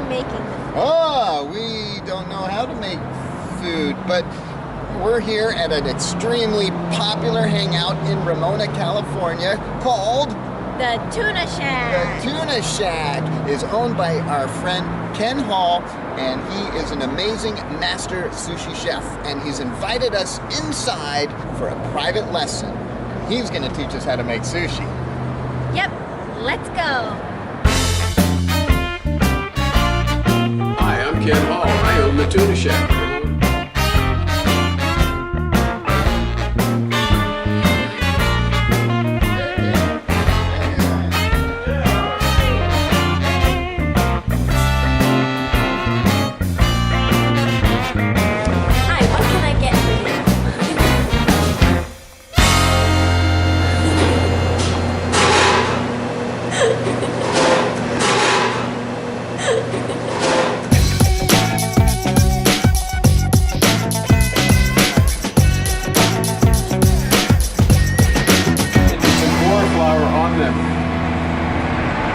making them. Oh, we don't know how to make food, but we're here at an extremely popular hangout in Ramona, California called The Tuna Shack. The Tuna Shack is owned by our friend Ken Hall, and he is an amazing master sushi chef, and he's invited us inside for a private lesson. He's going to teach us how to make sushi. Yep, let's go. Hi, I'm Ken Hall. I own the Tuna Shack. Hi, what can I get for you?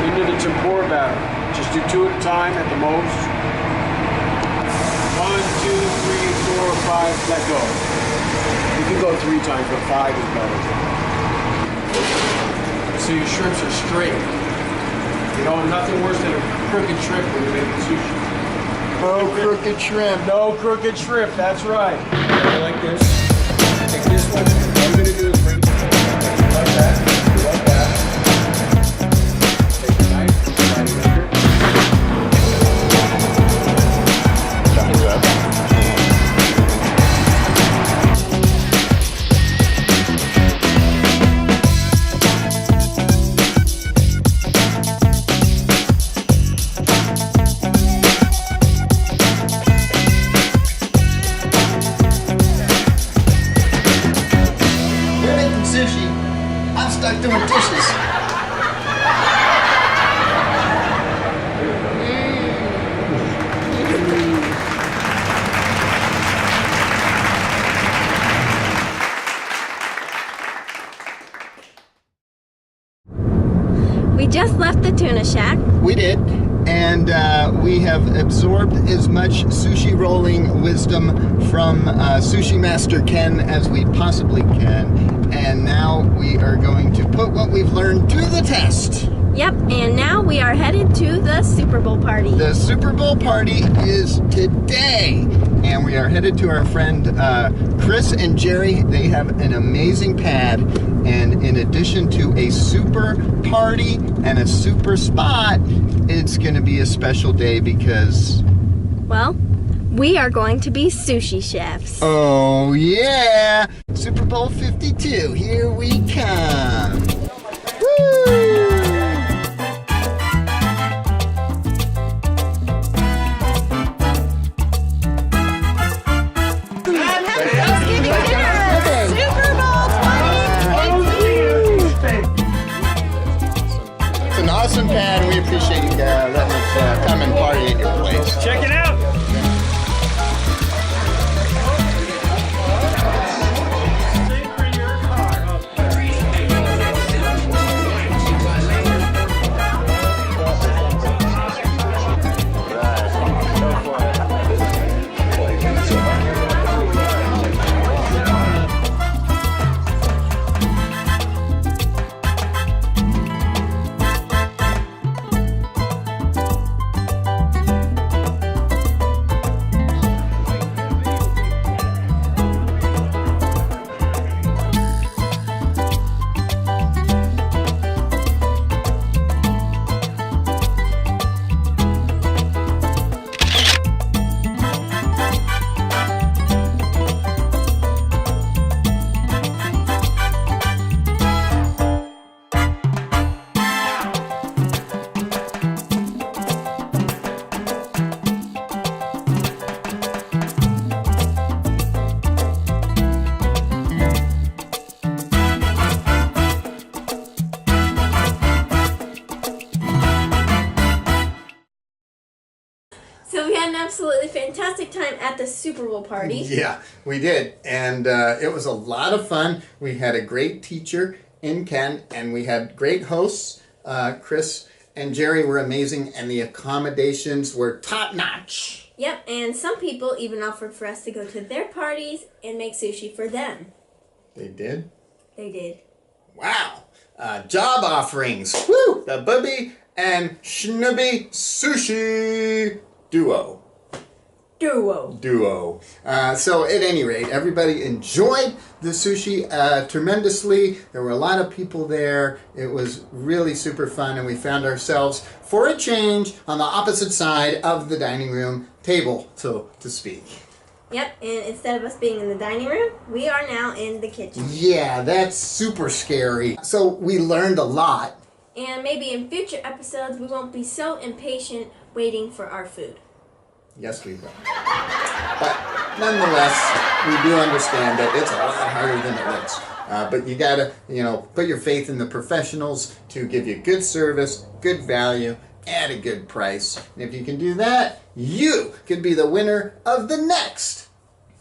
Into the tempura batter. Just do 2 at a time at the most. 1, 2, 3, 4, 5, let go. You can go 3 times, but 5 is better. So your shrimps are straight. You know, nothing worse than a crooked shrimp when you're making sushi. No crooked shrimp. No crooked shrimp, that's right. Like this. Take this one. All I'm going to do is bring it like that. Like that. Take the knife, slide it under. We're making sushi. I'm stuck doing dishes. We just left the Tuna Shack. We did, and we have absorbed as much sushi rolling wisdom from Sushi Master Ken as we possibly can, and now we are going to put what we've learned to the test. Yep, and now we are headed to the Super Bowl party. The Super Bowl party is today, and we are headed to our friend Chris and Jerry. They have an amazing pad, and in addition to a super party and a super spot, it's going to be a special day because, Well, we are going to be sushi chefs. oh yeah, Super Bowl 52, here we come. Woo! It's an awesome pad. We appreciate you letting us come and party at your place. Check it out. So we had an absolutely fantastic time at the Super Bowl party. Yeah, we did, and it was a lot of fun. We had a great teacher in Ken, and we had great hosts, Chris and Jerry were amazing, and the accommodations were top-notch. Yep, and some people even offered for us to go to their parties and make sushi for them. They did? They did. Wow. Job offerings. Woo! The Bubby and Schnubby Sushi Duo. So at any rate, everybody enjoyed the sushi tremendously. There were a lot of people there. It was really super fun, and we found ourselves, for a change, on the opposite side of the dining room table, so to speak. Yep, and instead of us being in the dining room, we are now in the kitchen. Yeah, that's super scary. So we learned a lot. And maybe in future episodes, we won't be so impatient waiting for our food. Yes, we will. But nonetheless, we do understand that it's a lot harder than it looks. But you gotta, put your faith in the professionals to give you good service, good value, at a good price. And if you can do that, you could be the winner of the next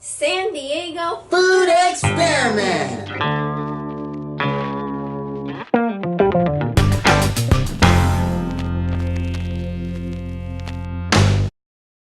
San Diego Food Experiment!